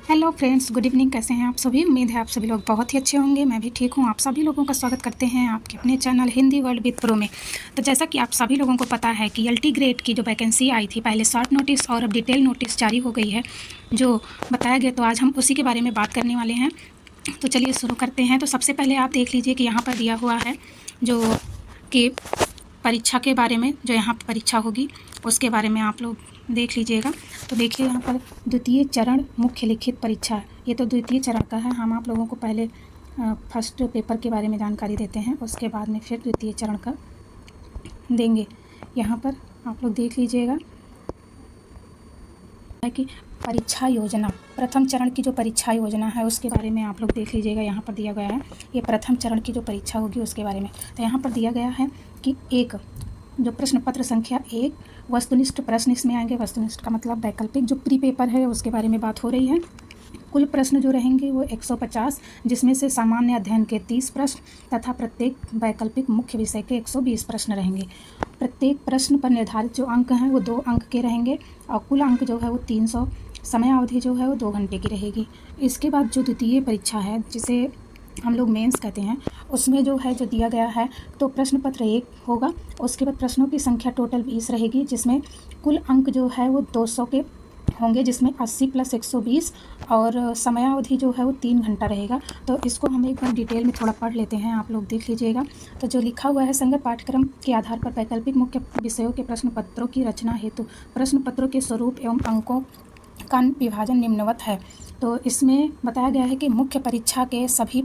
Hello friends, good evening. कैसे हैं आप सभी? उम्मीद है आप सभी लोग बहुत ही अच्छे होंगे। मैं भी ठीक हूँ। आप सभी लोगों का स्वागत करते हैं आपके अपने channel Hindi world with pro में। तो जैसा कि आप सभी लोगों को पता है कि एलटी ग्रेड की जो वैकेंसी आई थी, पहले शॉर्ट नोटिस और अब डिटेल नोटिस जारी हो गई है जो बताया गया, तो आज हम उसी के बारे में बात करने वाले हैं। तो चलिए शुरू करते हैं। तो सबसे पहले आप देख लीजिए कि यहाँ पर दिया हुआ है जो कि परीक्षा के बारे में, जो यहाँ पर परीक्षा होगी उसके बारे में आप लोग देख लीजिएगा। तो देखिए यहाँ पर द्वितीय चरण मुख्य लिखित परीक्षा, ये तो द्वितीय चरण का है। हम आप लोगों को पहले फर्स्ट पेपर के बारे में जानकारी देते हैं, उसके बाद में फिर द्वितीय चरण का देंगे। यहाँ पर आप लोग देख लीजिएगा कि परीक्षा योजना, प्रथम चरण की जो परीक्षा योजना है उसके बारे में आप लोग देख लीजिएगा। यहाँ पर दिया गया है ये प्रथम चरण की जो परीक्षा होगी उसके बारे में। तो यहाँ पर दिया गया है कि एक जो प्रश्न पत्र संख्या 1 वस्तुनिष्ठ प्रश्न इसमें आएंगे। वस्तुनिष्ठ का मतलब वैकल्पिक जो प्री पेपर है उसके बारे में बात हो रही है। कुल प्रश्न जो रहेंगे वो 150, जिसमें से सामान्य अध्ययन के 30 प्रश्न तथा प्रत्येक वैकल्पिक मुख्य विषय के 120 प्रश्न रहेंगे। प्रत्येक प्रश्न पर निर्धारित जो अंक हैं वो 2 अंक के रहेंगे और कुल अंक जो है वो 300। समय अवधि जो है वो 2 घंटे की रहेगी। इसके बाद जो द्वितीय परीक्षा है, जिसे हम लोग मेंस कहते हैं, उसमें जो है जो दिया गया है तो प्रश्न पत्र 1 होगा। उसके बाद प्रश्नों की संख्या टोटल 20 रहेगी, जिसमें कुल अंक जो है वो 200 के होंगे, जिसमें 80 + 120 और समयावधि जो है वो 3 घंटा रहेगा। तो इसको हम एक बार डिटेल में थोड़ा पढ़ लेते हैं, आप लोग देख लीजिएगा। तो जो लिखा हुआ है, संगत पाठ्यक्रम के आधार पर वैकल्पिक मुख्य विषयों के प्रश्न पत्रों की रचना हेतु प्रश्न पत्रों के स्वरूप एवं अंकों का विभाजन निम्नवत है। तो इसमें बताया गया है कि मुख्य परीक्षा के सभी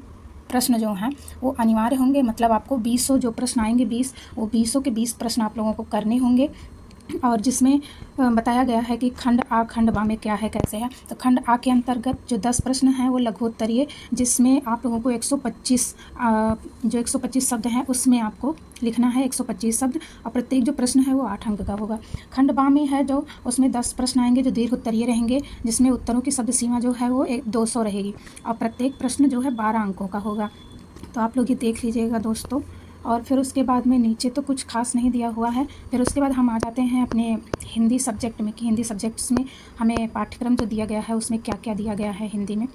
प्रश्न जो हैं वो अनिवार्य होंगे, मतलब आपको 20 जो प्रश्न आएंगे 20, वो 20 के 20 प्रश्न आप लोगों को करने होंगे। और जिसमें बताया गया है कि खंड आ खंड बा में क्या है, कैसे है। तो खंड आ के अंतर्गत जो 10 प्रश्न हैं वो लघुत्तरीय, जिसमें आप लोगों को 125 जो 125 शब्द हैं उसमें आपको लिखना है 125 शब्द, और प्रत्येक जो प्रश्न है वो 8 अंक का होगा। खंड बा में है जो उसमें 10 प्रश्न आएंगे जो दीर्घ उत्तरीय रहेंगे, जिसमें उत्तरों की शब्द सीमा जो है वो 200 रहेगी और प्रत्येक प्रश्न जो है 12 अंकों का होगा। तो आप लोग ये देख लीजिएगा दोस्तों। और फिर उसके बाद में नीचे तो कुछ खास नहीं दिया हुआ है। फिर उसके बाद हम आ जाते हैं अपने हिंदी सब्जेक्ट में कि हिंदी सब्जेक्ट्स में हमें पाठ्यक्रम जो दिया गया है उसमें क्या क्या दिया गया है हिंदी में।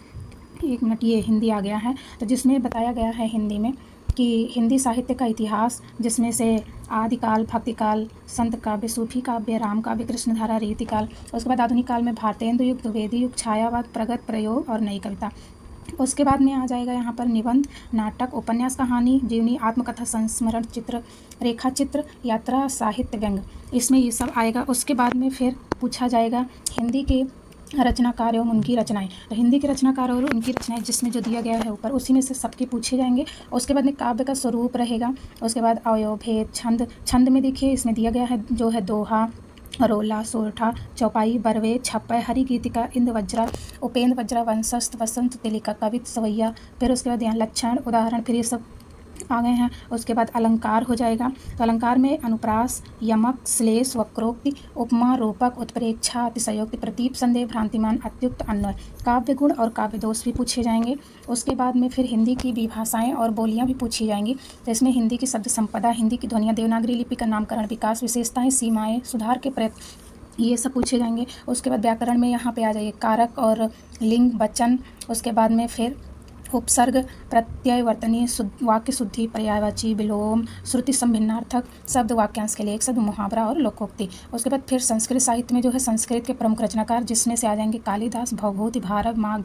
एक मिनट, ये हिंदी आ गया है। तो जिसमें बताया गया है हिंदी में कि हिंदी साहित्य का इतिहास, जिसमें से आदिकाल, भक्तिकाल, संत काव्य, सूफी काव्य, राम काव्य, कृष्णधारा, रीतिकाल। उसके बाद आधुनिक काल में भारतेंदु युग, द्विवेदी युग, छायावाद, प्रगत, प्रयोग और नई कविता। उसके बाद में आ जाएगा यहाँ पर निबंध, नाटक, उपन्यास, कहानी, जीवनी, आत्मकथा, संस्मरण, चित्र, रेखा चित्र, यात्रा, साहित्य, व्यंग, इसमें ये सब आएगा। उसके बाद में फिर पूछा जाएगा हिंदी के रचनाकार एवं उनकी रचनाएं। तो हिंदी के रचनाकार और उनकी रचनाएं जिसमें जो दिया गया है ऊपर, उसी में से सबके पूछे जाएंगे। उसके बाद में काव्य का स्वरूप रहेगा। उसके बाद अवयव, भेद, छंद। छंद में देखिए इसमें दिया गया है जो है दोहा, रोला, सोरठा, चौपाई, बरवे, छप्पय, हरि गीतिका, इंद्र वज्रा, उपेंद्र वज्रा, वंशस्थ, वसंत, तिलिका, कवित, सवैया। फिर उसके बाद यहाँ लक्षण, उदाहरण, फिर ये सब आ गए हैं। उसके बाद अलंकार हो जाएगा। तो अलंकार में अनुप्रास, यमक, श्लेष, वक्रोक्ति, उपमा, रूपक, उत्प्रेक्षा, अतिशयोक्ति, प्रतीप, संदेह, भ्रांतिमान, अत्युक्त, अन्वय, काव्य गुण और काव्य दोष भी पूछे जाएंगे। उसके बाद में फिर हिंदी की विभाषाएं और बोलियां भी पूछी जाएंगी। तो इसमें हिंदी की शब्द संपदा, हिंदी की ध्वनियाँ, देवनागरी लिपि का नामकरण, विकास, विशेषताएं, सीमाएं, सुधार के प्रयत्न, ये सब पूछे जाएंगे। उसके बाद व्याकरण में यहाँ पे आ जाइए कारक और लिंग, वचन। उसके बाद में फिर उपसर्ग, प्रत्यय, वर्तनी, वाक्य शुद्धि, पर्यायवाची, विलोम, श्रुति संभिन्नार्थक शब्द, वाक्यांश के लिए एक शब्द, मुहावरा और लोकोक्ति। उसके बाद फिर संस्कृत साहित्य में जो है संस्कृत के प्रमुख रचनाकार, जिसमें से आ जाएंगे कालिदास, भवभूति, भारव, माघ,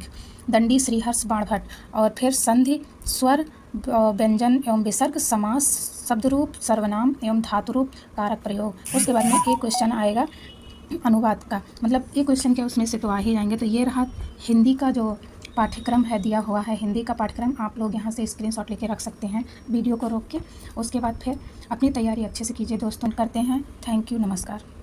दंडी, श्रीहर्ष, बाणभट्ट। और फिर संधि, स्वर, व्यंजन एवं विसर्ग, समास, शब्दरूप, सर्वनाम एवं धातुरूप, कारक, प्रयोग। उसके बाद में एक क्वेश्चन आएगा अनुवाद का, मतलब एक क्वेश्चन क्या उसमें से तो आ ही जाएंगे। तो ये रहा हिंदी का जो पाठ्यक्रम है दिया हुआ है, हिंदी का पाठ्यक्रम। आप लोग यहाँ से स्क्रीनशॉट लेके रख सकते हैं वीडियो को रोक के। उसके बाद फिर अपनी तैयारी अच्छे से कीजिए दोस्तों। करते हैं। थैंक यू, नमस्कार।